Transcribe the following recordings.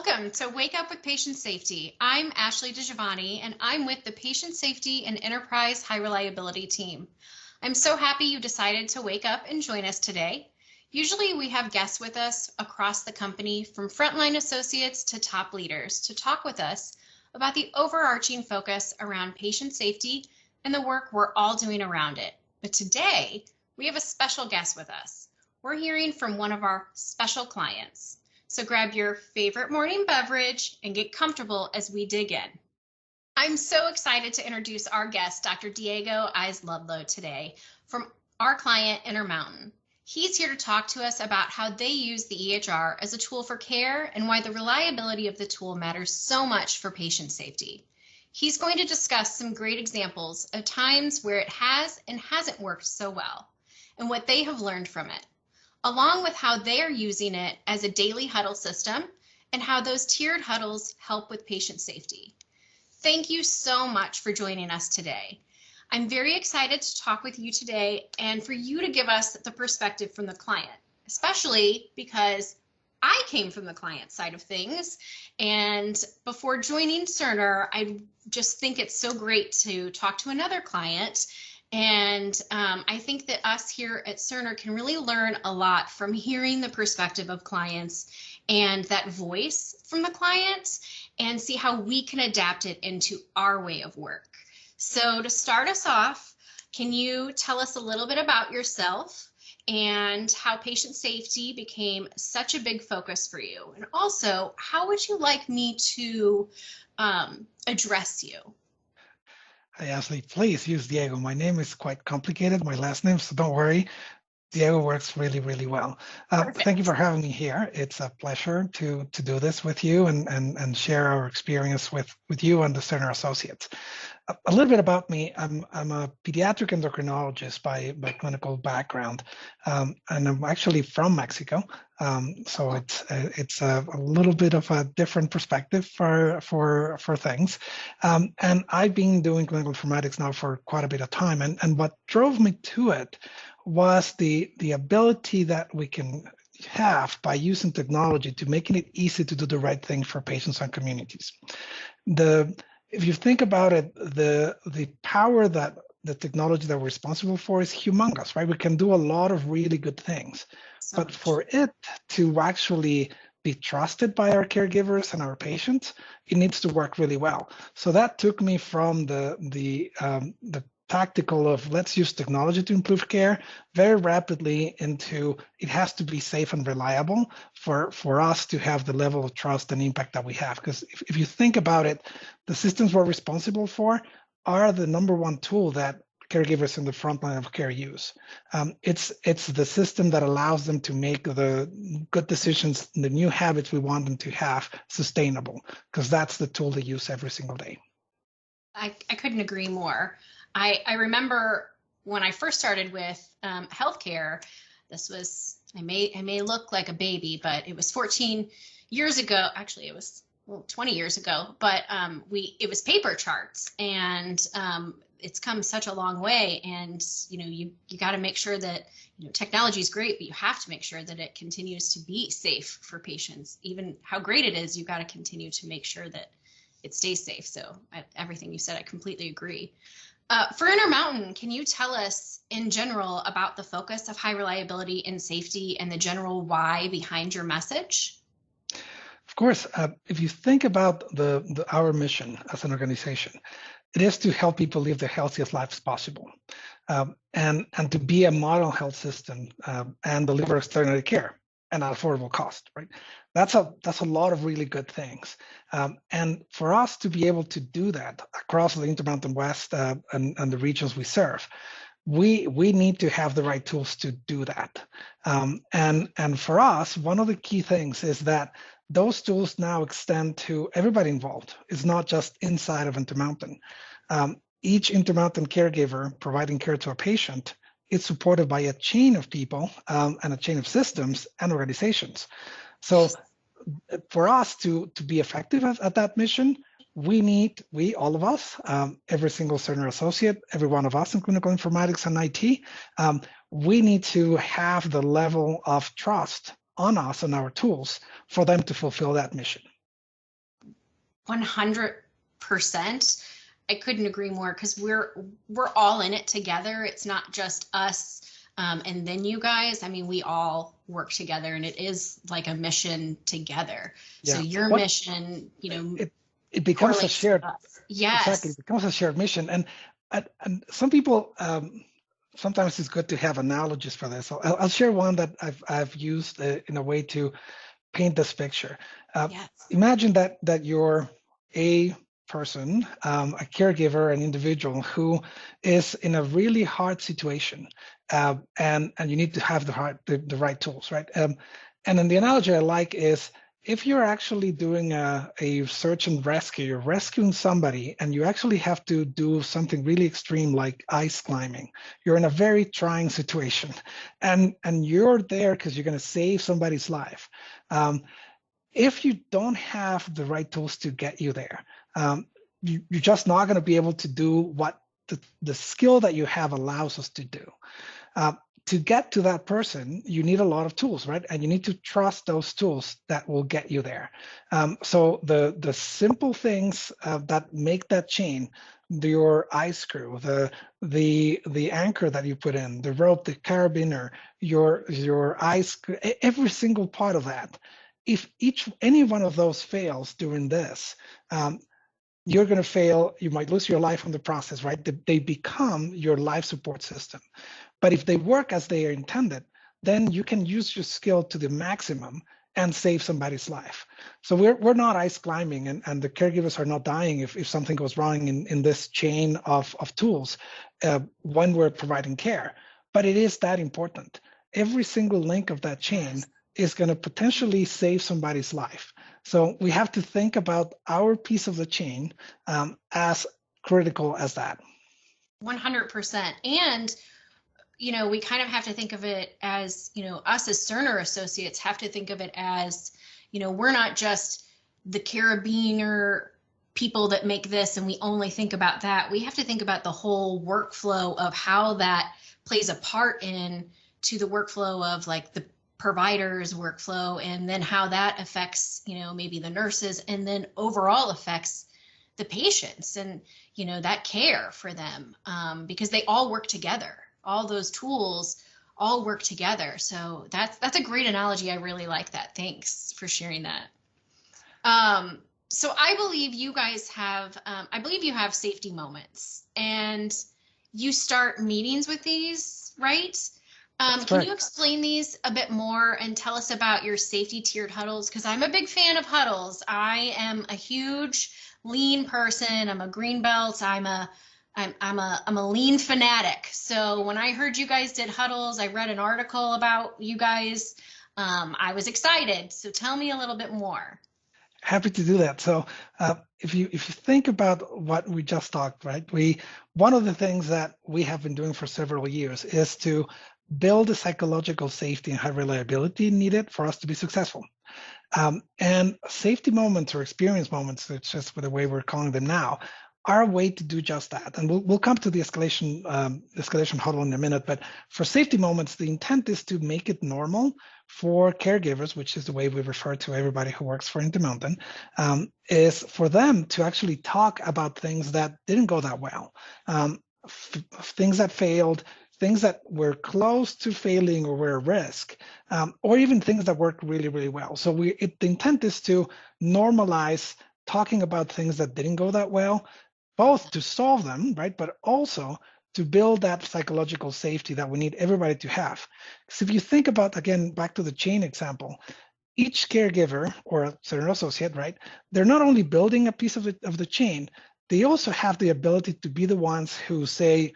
Welcome to Wake Up with Patient Safety. I'm Ashley DeGiovanni, and I'm with the Patient Safety and Enterprise High Reliability team. I'm so happy you decided to wake up and join us today. Usually we have guests with us across the company, from frontline associates to top leaders, to talk with us about the overarching focus around patient safety and the work we're all doing around it. But today, we have a special guest with us. We're hearing from one of our special clients. So grab your favorite morning beverage and get comfortable as we dig in. I'm so excited to introduce our guest, Dr. Diego Ize-Ludlow, today from our client, Intermountain. He's here to talk to us about how they use the EHR as a tool for care and why the reliability of the tool matters so much for patient safety. He's going to discuss some great examples of times where it has and hasn't worked so well and what they have learned from it, along with how they are using it as a daily huddle system and how those tiered huddles help with patient safety. Thank you so much for joining us today. I'm very excited to talk with you today and for you to give us the perspective from the client, especially because I came from the client side of things. And before joining Cerner, I just think it's so great to talk to another client. And I think that us here at Cerner can really learn a lot from hearing the perspective of clients and that voice from the clients and see how we can adapt it into our way of work. So to start us off, can you tell us a little bit about yourself and how patient safety became such a big focus for you? And also, how would you like me to address you? Hi, Ashley. Please use Diego. My name is quite complicated, my last name, so don't worry. Diego works really, really well. Thank you for having me here. It's a pleasure to do this with you and share our experience with you and the Cerner Associates. A little bit about me. I'm a pediatric endocrinologist by clinical background, and I'm actually from Mexico. So it's a little bit of a different perspective for things. And I've been doing clinical informatics now for quite a bit of time. And what drove me to it was the ability that we can have by using technology to making it easy to do the right thing for patients and communities. If you think about it, the power that the technology that we're responsible for is humongous, right? We can do a lot of really good things, but for it to actually be trusted by our caregivers and our patients, it needs to work really well. So that took me from the tactical of let's use technology to improve care very rapidly into it has to be safe and reliable for us to have the level of trust and impact that we have. Because if you think about it, the systems we're responsible for are the number one tool that caregivers in the front line of care use. It's the system that allows them to make the good decisions, the new habits we want them to have sustainable, because that's the tool they use every single day. I couldn't agree more. I remember when I first started with healthcare, this was, I may look like a baby, but it was 14 years ago. Actually, it was 20 years ago, but it was paper charts, and it's come such a long way. And you got to make sure that technology is great, but you have to make sure that it continues to be safe for patients. Even how great it is, you got to continue to make sure that it stays safe. So everything you said, I completely agree. For Intermountain, can you tell us in general about the focus of high reliability and safety and the general why behind your message? Of course. If you think about our mission as an organization, it is to help people live the healthiest lives possible, and to be a model health system and deliver extraordinary care and at affordable cost, right? That's a lot of really good things. And for us to be able to do that across the Intermountain West and the regions we serve, we need to have the right tools to do that. And for us, one of the key things is that those tools now extend to everybody involved. It's not just inside of Intermountain. Each Intermountain caregiver providing care to a patient is supported by a chain of people and a chain of systems and organizations. So for us to be effective at that mission, all of us, every single Cerner associate, every one of us in clinical informatics and IT, we need to have the level of trust on us and our tools for them to fulfill that mission. 100%. I couldn't agree more, because we're all in it together. It's not just us and then you guys. I mean, we all work together, and it is like a mission together. Yeah. So your mission, it becomes a shared, yes, exactly, it becomes a shared mission. And some people, sometimes it's good to have analogies for this. So I'll share one that I've used in a way to paint this picture. yes. Imagine that you're a person, a caregiver, an individual who is in a really hard situation, and you need to have the right tools, right? And then the analogy I like is, if you're actually doing a search and rescue, you're rescuing somebody, and you actually have to do something really extreme like ice climbing. You're in a very trying situation, and you're there because you're going to save somebody's life. If you don't have the right tools to get you there, you're just not going to be able to do what the skill that you have allows us to do. To get to that person, you need a lot of tools, right? And you need to trust those tools that will get you there. So the simple things that make that chain, your ice screw, the anchor that you put in, the rope, the carabiner, your ice, every single part of that. If any one of those fails during this, you're going to fail. You might lose your life in the process, right? They become your life support system. But if they work as they are intended, then you can use your skill to the maximum and save somebody's life. So we're not ice climbing, and the caregivers are not dying if something goes wrong in this chain of tools when we're providing care. But it is that important. Every single link of that chain is going to potentially save somebody's life. So we have to think about our piece of the chain as critical as that. 100%. And we kind of have to think of it as, us as Cerner associates have to think of it as, we're not just the carabiner people that make this and we only think about that. We have to think about the whole workflow of how that plays a part in to the workflow of like the provider's workflow, and then how that affects, maybe the nurses, and then overall affects the patients and, that care for them, because they all work together. All those tools all work together. So that's a great analogy. I really like that. Thanks for sharing that. So I believe you guys have, you have safety moments, and you start meetings with these, right? Can you explain these a bit more and tell us about your safety tiered huddles? Because I'm a big fan of huddles. I am a huge lean person. I'm a green belt. I'm a lean fanatic. So when I heard you guys did huddles, I read an article about you guys. I was excited. So tell me a little bit more. Happy to do that. So if you think about what we just talked, right? One of the things that we have been doing for several years is to build the psychological safety and high reliability needed for us to be successful. And safety moments or experience moments, it's just the way we're calling them now, are a way to do just that. And we'll come to the escalation huddle in a minute. But for safety moments, the intent is to make it normal for caregivers, which is the way we refer to everybody who works for Intermountain, is for them to actually talk about things that didn't go that well, things that failed, things that were close to failing or were a risk, or even things that worked really, really well. So the intent is to normalize talking about things that didn't go that well, both to solve them, right, but also to build that psychological safety that we need everybody to have. Because if you think about, again, back to the chain example, each caregiver or a certain associate, right, they're not only building a piece of the chain, they also have the ability to be the ones who say,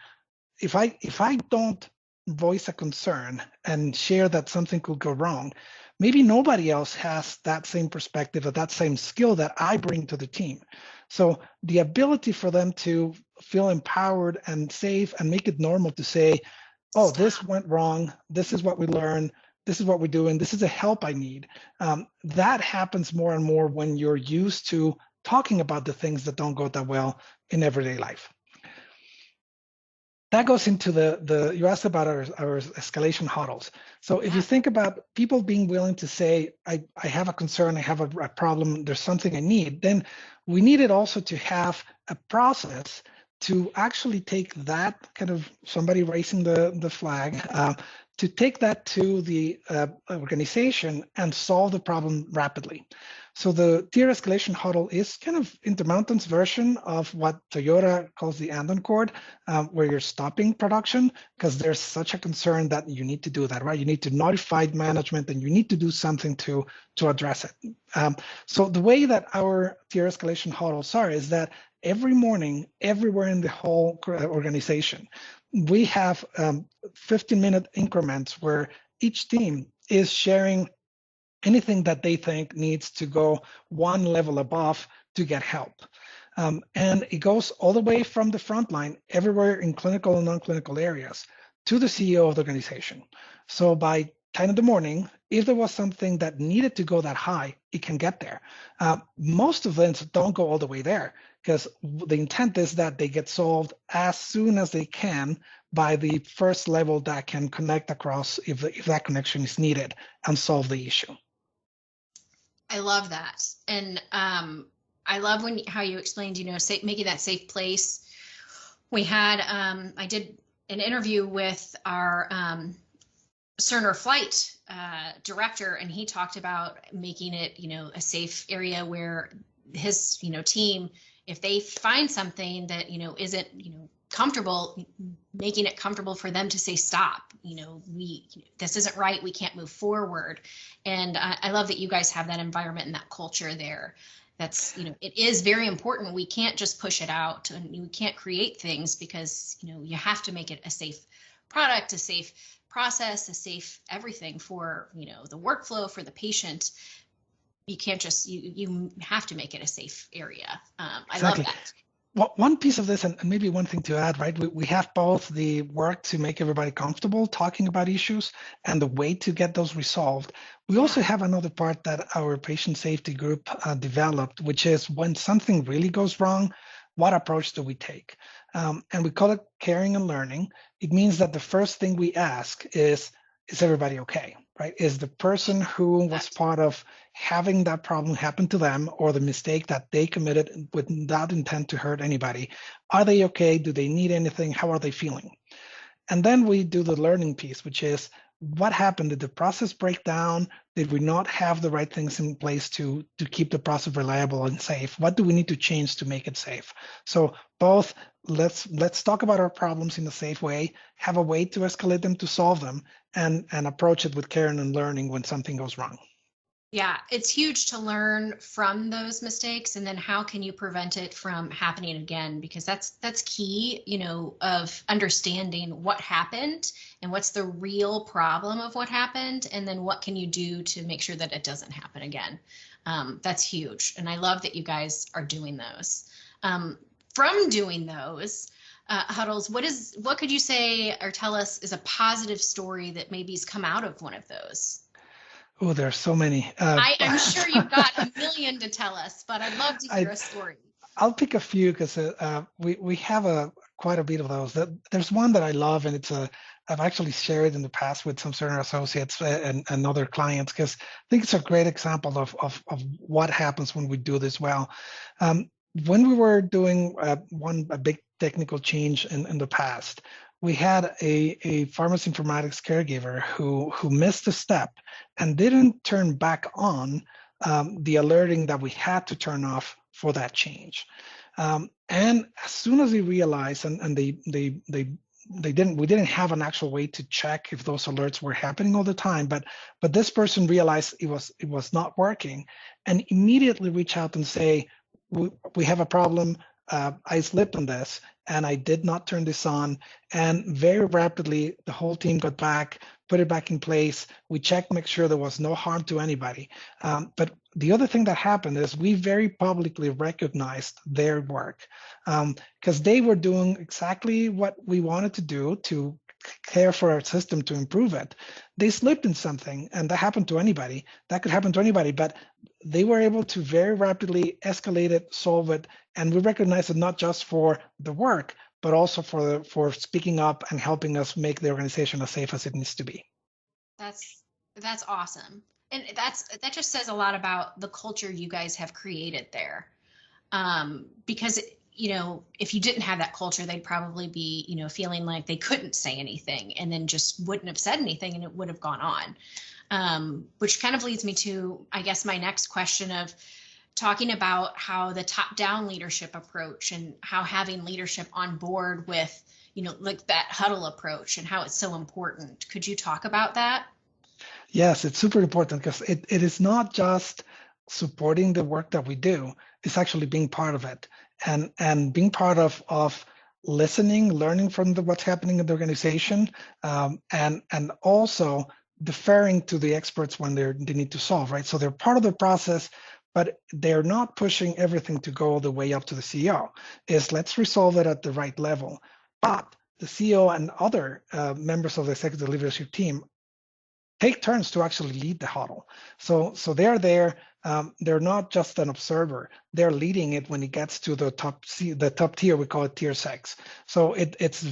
if I don't voice a concern and share that something could go wrong, maybe nobody else has that same perspective or that same skill that I bring to the team. So the ability for them to feel empowered and safe and make it normal to say, oh, this went wrong, this is what we learned, this is what we're doing, this is the help I need. That happens more and more when you're used to talking about the things that don't go that well in everyday life. that goes into you asked about our escalation huddles. So if you think about people being willing to say, I have a concern, I have a problem, there's something I need, then we needed also to have a process to actually take that kind of somebody raising the flag, to take that to the organization and solve the problem rapidly. So the tier escalation huddle is kind of Intermountain's version of what Toyota calls the Andon cord, where you're stopping production because there's such a concern that you need to do that, right? You need to notify management and you need to do something to address it. So the way that our tier escalation huddles are is that every morning, everywhere in the whole organization, we have 15-minute increments where each team is sharing anything that they think needs to go one level above to get help. And it goes all the way from the front line, everywhere in clinical and non-clinical areas, to the CEO of the organization. So by 10 in the morning, if there was something that needed to go that high, it can get there. Most of them don't go all the way there because the intent is that they get solved as soon as they can by the first level that can connect across if that connection is needed and solve the issue. I love that. And I love how you explained, making that safe place. We had, I did an interview with our Cerner flight director, and he talked about making it, a safe area where his, team, if they find something that, isn't, comfortable, making it comfortable for them to say stop. This isn't right. We can't move forward. And I love that you guys have that environment and that culture there. That's, it is very important. We can't just push it out, and we can't create things because, you have to make it a safe product, a safe process, a safe everything for, the workflow, for the patient. You can't just, you have to make it a safe area. I love that. Well, one piece of this, and maybe one thing to add, right? We have both the work to make everybody comfortable talking about issues and the way to get those resolved. We also have another part that our patient safety group developed, which is when something really goes wrong, what approach do we take? And we call it caring and learning. It means that the first thing we ask is everybody okay, right? Is the person who was part of having that problem happen to them or the mistake that they committed without intent to hurt anybody, are they okay? Do they need anything? How are they feeling? And then we do the learning piece, which is what happened? Did the process break down? Did we not have the right things in place to keep the process reliable and safe? What do we need to change to make it safe? So both, let's talk about our problems in a safe way, have a way to escalate them to solve them, and approach it with care and learning when something goes wrong. Yeah, it's huge to learn from those mistakes, and then how can you prevent it from happening again? Because that's key, of understanding what happened and what's the real problem of what happened, and then what can you do to make sure that it doesn't happen again. That's huge, and I love that you guys are doing those. From doing those huddles, what could you say or tell us is a positive story that maybe has come out of one of those? Oh, there's so many. I'm sure you've got a million to tell us, but I'd love to hear a story. I'll pick a few because we have quite a bit of those. There's one that I love, and I've actually shared in the past with some Cerner associates and other clients because I think it's a great example of what happens when we do this well. When we were doing a big technical change in the past, we had a pharmacy informatics caregiver who missed a step and didn't turn back on the alerting that we had to turn off for that change. And as soon as they realized, and we didn't have an actual way to check if those alerts were happening all the time, but this person realized it was not working and immediately reach out and say, we have a problem. I slipped on this and I did not turn this on. And very rapidly, the whole team got back, put it back in place. We checked, make sure there was no harm to anybody. But the other thing that happened is we very publicly recognized their work because they were doing exactly what we wanted to do to care for our system to improve it. They slipped in something, and that happened to anybody. That could happen to anybody, but they were able to very rapidly escalate it, solve it, and we recognize it not just for the work, but also for speaking up and helping us make the organization as safe as it needs to be. That's awesome. And that just says a lot about the culture you guys have created there. Because, if you didn't have that culture, they'd probably be, feeling like they couldn't say anything and then just wouldn't have said anything and it would have gone on. Which kind of leads me to, I guess, my next question of talking about how the top-down leadership approach and how having leadership on board with, like that huddle approach and how it's so important. Could you talk about that? Yes, it's super important because it is not just supporting the work that we do, it's actually being part of it and being part of listening, learning from what's happening in the organization, and also deferring to the experts when they need to solve, right? So they're part of the process, but they're not pushing everything to go all the way up to the CEO. Let's resolve it at the right level. But the CEO and other members of the executive leadership team take turns to actually lead the huddle. So they're there. They're not just an observer. They're leading it when it gets to the top tier. We call it tier 6. So it's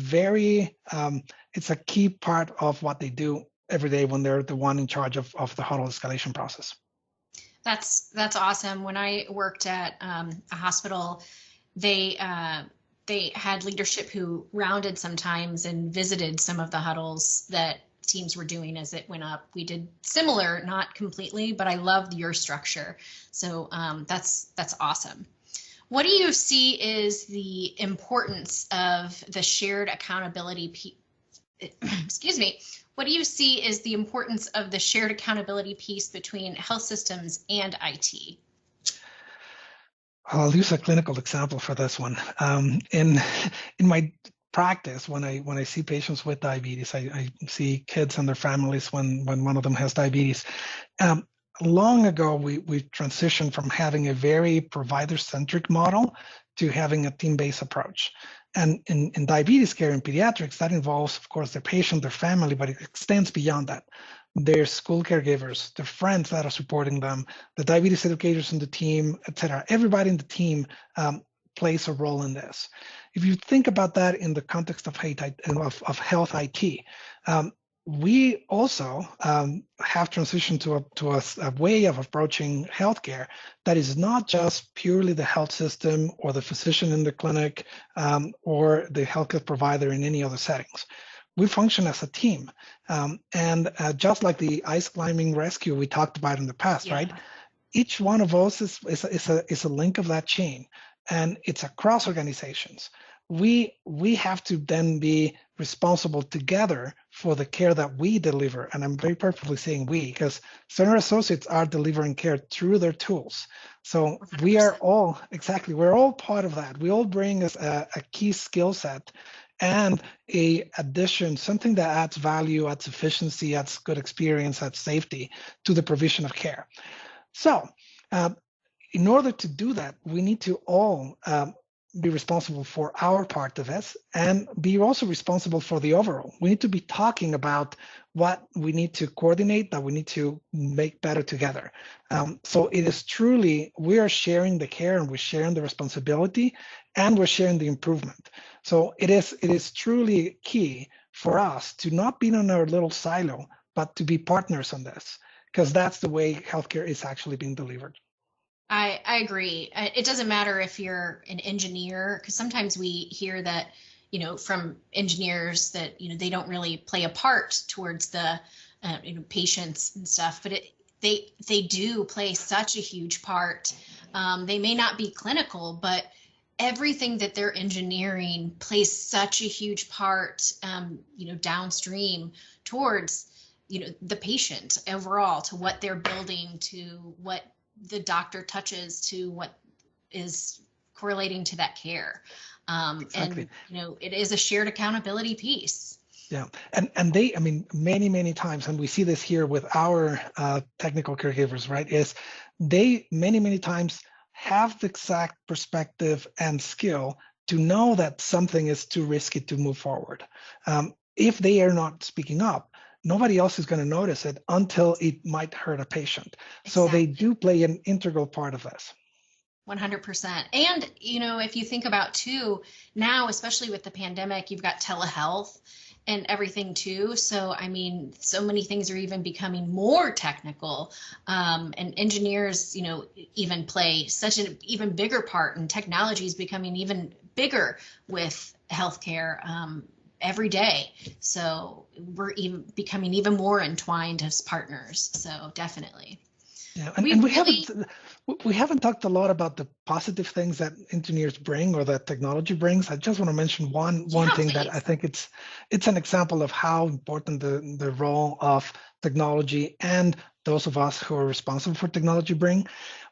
a key part of what they do every day when they're the one in charge of the huddle escalation process. That's awesome. When I worked at a hospital, they had leadership who rounded sometimes and visited some of the huddles that teams were doing as it went up. We did similar, not completely, but I loved your structure. So that's awesome. What do you see is the importance of the shared accountability? Excuse me. What do you see is the importance of the shared accountability piece between health systems and IT? I'll use a clinical example for this one. In my practice, when I see patients with diabetes, I see kids and their families when one of them has diabetes. Long ago, we transitioned from having a very provider-centric model to having a team-based approach. And in diabetes care in pediatrics, that involves, of course, the patient, their family, but it extends beyond that. Their school caregivers, their friends that are supporting them, the diabetes educators in the team, et cetera. Everybody in the team plays a role in this. If you think about that in the context of health IT, we also have transitioned to a way of approaching healthcare that is not just purely the health system or the physician in the clinic or the healthcare provider in any other settings. We function as a team. And just like the ice climbing rescue we talked about in the past, right? Each one of us is a link of that chain, and it's across organizations. We have to then be responsible together for the care that we deliver. And I'm very purposely saying we, because Cerner associates are delivering care through their tools. So 100%. We're all part of that. We all bring us a key skill set and a addition, something that adds value, adds efficiency, adds good experience, adds safety to the provision of care. So in order to do that, we need to all be responsible for our part of this and be also responsible for the overall. We need to be talking about what we need to coordinate, that we need to make better together. So it is truly, we are sharing the care and we're sharing the responsibility and we're sharing the improvement. So it is truly key for us to not be in our little silo, but to be partners on this, because that's the way healthcare is actually being delivered. I agree. It doesn't matter if you're an engineer, because sometimes we hear that, from engineers that, they don't really play a part towards the, patients and stuff, but they do play such a huge part. They may not be clinical, but everything that they're engineering plays such a huge part, downstream towards, the patient overall, to what they're building, to what the doctor touches, to what is correlating to that care. Exactly. And, it is a shared accountability piece. Yeah. And they, many times, and we see this here with our technical caregivers, right, is they many times have the exact perspective and skill to know that something is too risky to move forward. If they are not speaking up, nobody else is going to notice it until it might hurt a patient. Exactly. So they do play an integral part of this. 100%. And, if you think about too, now, especially with the pandemic, you've got telehealth and everything too. So, I mean, so many things are even becoming more technical. And engineers, even play such an even bigger part, and technology is becoming even bigger with healthcare every day. So we're even becoming even more entwined as partners. So definitely. Yeah, and we haven't talked a lot about the positive things that engineers bring or that technology brings. I just want to mention one thing please. that I think it's an example of how important the role of technology and those of us who are responsible for technology bring.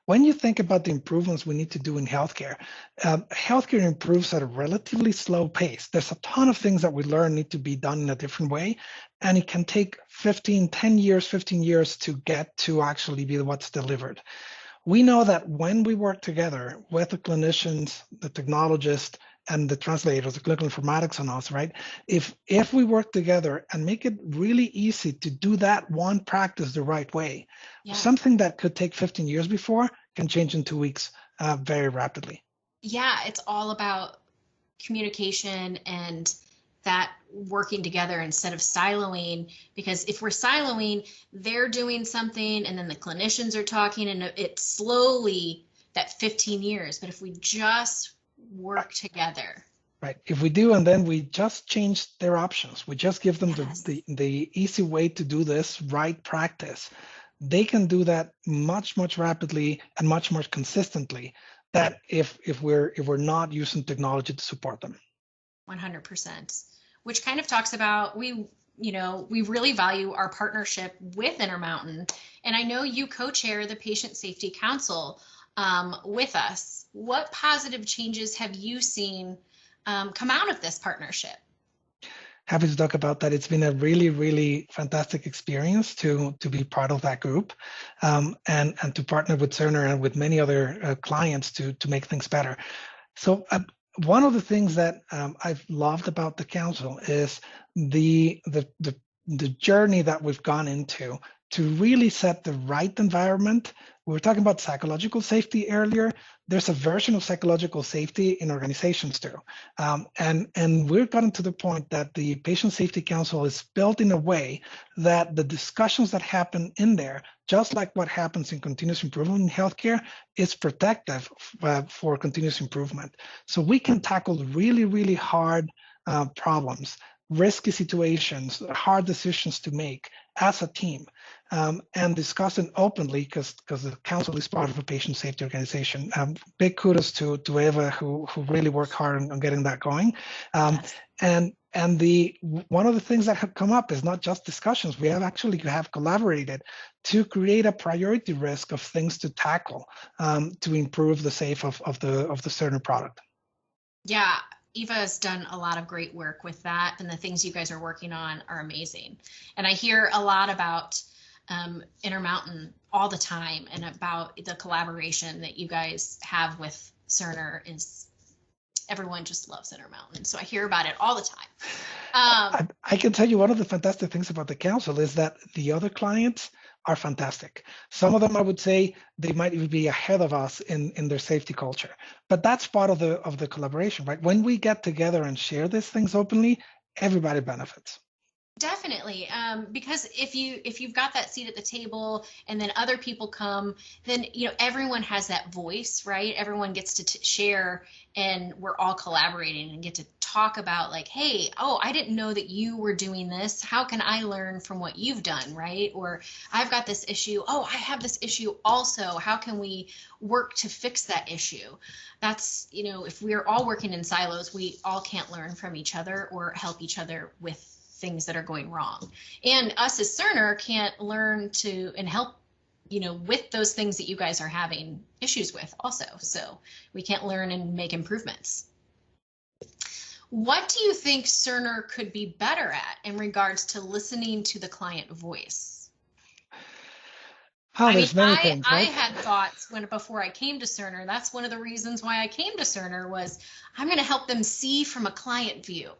When you think about the improvements we need to do in healthcare, healthcare improves at a relatively slow pace. There's a ton of things that we learn need to be done in a different way, and it can take 15 years to get to actually be what's delivered. We know that when we work together with the clinicians, the technologists, and the translators, the clinical informatics on us, right? If we work together and make it really easy to do that one practice the right way, something that could take 15 years before can change in 2 weeks very rapidly. Yeah, it's all about communication and that working together instead of siloing, because if we're siloing, they're doing something and then the clinicians are talking, and it's slowly that 15 years. But if we just work together. Right. If we do, and then we just change their options, we just give them the easy way to do this right practice, they can do that much rapidly and much more consistently than if we're not using technology to support them. 100%, which kind of talks about we really value our partnership with Intermountain, and I know you co-chair the Patient Safety Council with us. What positive changes have you seen come out of this partnership? Happy to talk about that. It's been a really fantastic experience to be part of that group, and to partner with Cerner and with many other clients to make things better. So one of the things that I've loved about the council is the journey that we've gone into to really set the right environment. We were talking about psychological safety earlier. There's a version of psychological safety in organizations too. And we've gotten to the point that the Patient Safety Council is built in a way that the discussions that happen in there, just like what happens in continuous improvement in healthcare, is protective for continuous improvement. So we can tackle really hard problems, risky situations, hard decisions to make as a team, and discuss it openly, because the council is part of a patient safety organization. Big kudos to Eva, who really worked hard on getting that going. And one of the things that have come up is not just discussions. We have collaborated to create a priority list of things to tackle to improve the safe of the Cerner product. Yeah. Eva has done a lot of great work with that, and the things you guys are working on are amazing. And I hear a lot about Intermountain all the time, and about the collaboration that you guys have with Cerner. Everyone just loves Intermountain, so I hear about it all the time. I can tell you one of the fantastic things about the council is that the other clients are fantastic. Some of them, I would say, they might even be ahead of us in their safety culture. But that's part of the collaboration, right? When we get together and share these things openly, everybody benefits. Definitely, because if you've got that seat at the table, and then other people come, then everyone has that voice, right? Everyone gets to share, and we're all collaborating and get to talk about, like, hey, I didn't know that you were doing this. How can I learn from what you've done, right? Or I've got this issue. I have this issue also. How can we work to fix that issue? That's, if we're all working in silos, we all can't learn from each other or help each other with things that are going wrong. And us as Cerner can't learn to and help, with those things that you guys are having issues with also. So we can't learn and make improvements. What do you think Cerner could be better at in regards to listening to the client voice? There's many things, right? I had thoughts before I came to Cerner. That's one of the reasons why I came to Cerner, was I'm going to help them see from a client view.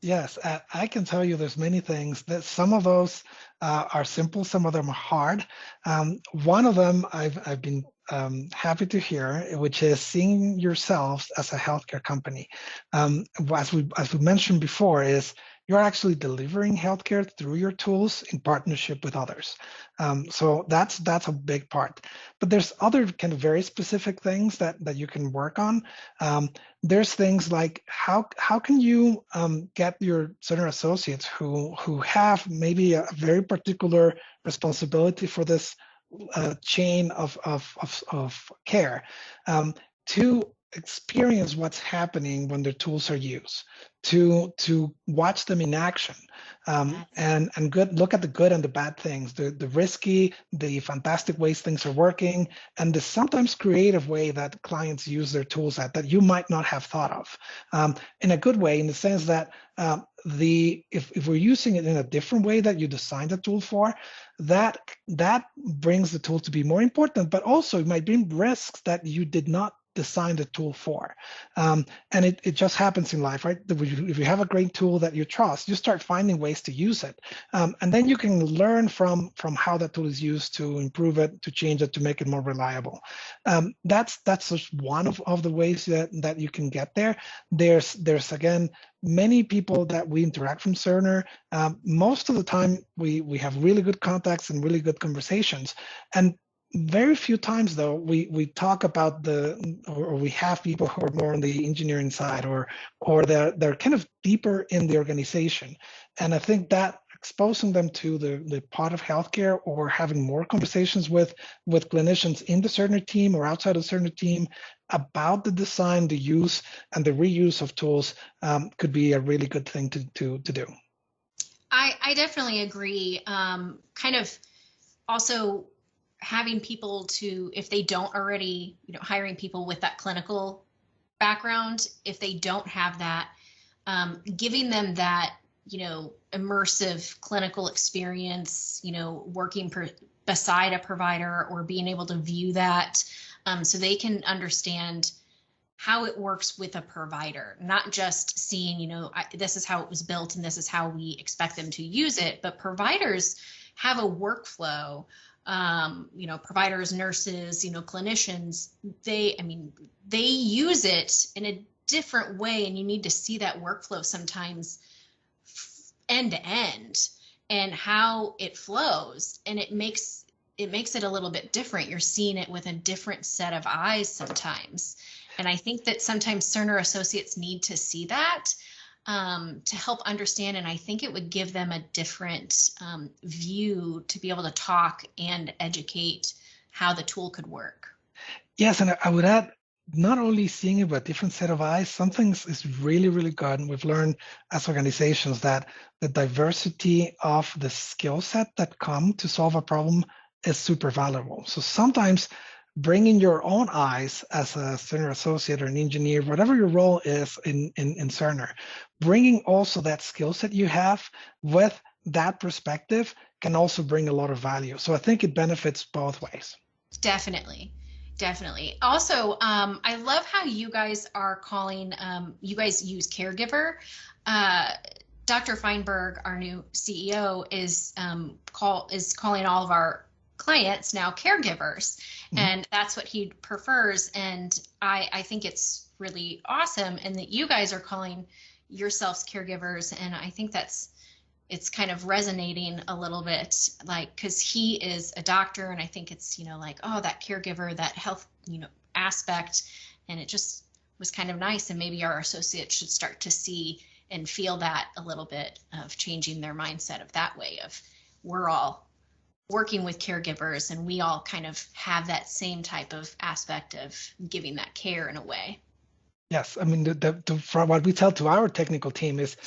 Yes, I can tell you there's many things. That some of those are simple, some of them are hard. One of them I've been happy to hear, which is seeing yourselves as a healthcare company. As we mentioned before, is you're actually delivering healthcare through your tools in partnership with others. So that's a big part. But there's other kind of very specific things that you can work on. There's things like how can you get your Cerner associates who have maybe a very particular responsibility for this chain of care to experience what's happening when their tools are used, to watch them in action, and look at the good and the bad things, the risky, the fantastic ways things are working, and the sometimes creative way that clients use their tools that you might not have thought of, in a good way, in the sense that if we're using it in a different way that you designed the tool for, that brings the tool to be more important, but also it might bring risks that you did not design the tool for. And it just happens in life, right? If you have a great tool that you trust, you start finding ways to use it. And then you can learn from how that tool is used to improve it, to change it, to make it more reliable. That's just one of the ways that you can get there. There's again, many people that we interact from Cerner. Most of the time, we have really good contacts and really good conversations. And very few times, though, we talk about or we have people who are more on the engineering side, or they're kind of deeper in the organization. And I think that exposing them to the part of healthcare, or having more conversations with clinicians in the Cerner team or outside of the Cerner team about the design, the use, and the reuse of tools could be a really good thing to do. I definitely agree. Kind of also having people to, if they don't already, hiring people with that clinical background, if they don't have that, giving them that, immersive clinical experience, working beside a provider, or being able to view that, so they can understand how it works with a provider, not just seeing, this is how it was built and this is how we expect them to use it, but providers have a workflow. Providers, nurses, clinicians, they use it in a different way, and you need to see that workflow sometimes end to end and how it flows, and it makes it a little bit different. You're seeing it with a different set of eyes sometimes. And I think that sometimes Cerner associates need to see that to help understand, and I think it would give them a different view to be able to talk and educate how the tool could work. Yes, and I would add, not only seeing it with a different set of eyes, something is really, really good. And we've learned as organizations that the diversity of the skill set that come to solve a problem is super valuable. So sometimes bringing your own eyes as a Cerner associate or an engineer, whatever your role is in Cerner, bringing also that skill set you have with that perspective can also bring a lot of value. So I think it benefits both ways. Definitely. Also, I love how you guys are calling, you guys use caregiver. Dr. Feinberg, our new CEO, is calling all of our clients now caregivers, and that's what he prefers. And I think it's really awesome, and that you guys are calling yourselves caregivers. And I think it's kind of resonating a little bit, like, because he is a doctor, and I think it's, that caregiver, that health, aspect, and it just was kind of nice. And maybe our associates should start to see and feel that a little bit, of changing their mindset of that way of, we're all working with caregivers, and we all kind of have that same type of aspect of giving that care in a way. Yes, I mean, from what we tell to our technical team is,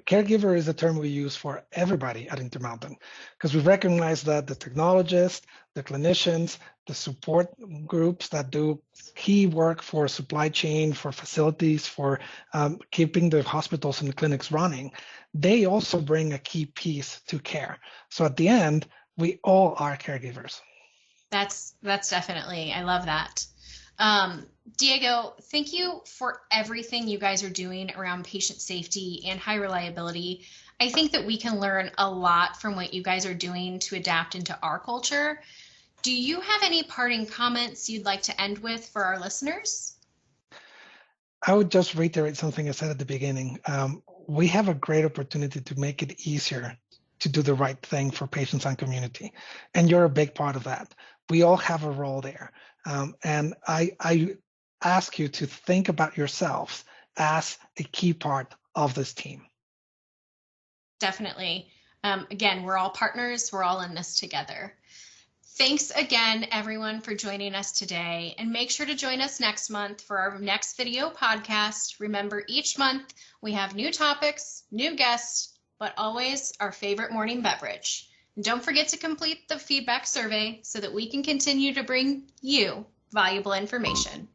caregiver is a term we use for everybody at Intermountain, because we recognize that the technologists, the clinicians, the support groups that do key work for supply chain, for facilities, for keeping the hospitals and the clinics running, they also bring a key piece to care. So at the end, we all are caregivers. That's definitely, I love that. Diego, thank you for everything you guys are doing around patient safety and high reliability. I think that we can learn a lot from what you guys are doing to adapt into our culture. Do you have any parting comments you'd like to end with for our listeners? I would just reiterate something I said at the beginning. We have a great opportunity to make it easier to do the right thing for patients and community. And you're a big part of that. We all have a role there. And I ask you to think about yourselves as a key part of this team. Definitely. Again, we're all partners. We're all in this together. Thanks again, everyone, for joining us today. And make sure to join us next month for our next video podcast. Remember, each month we have new topics, new guests, but always our favorite morning beverage. And don't forget to complete the feedback survey so that we can continue to bring you valuable information.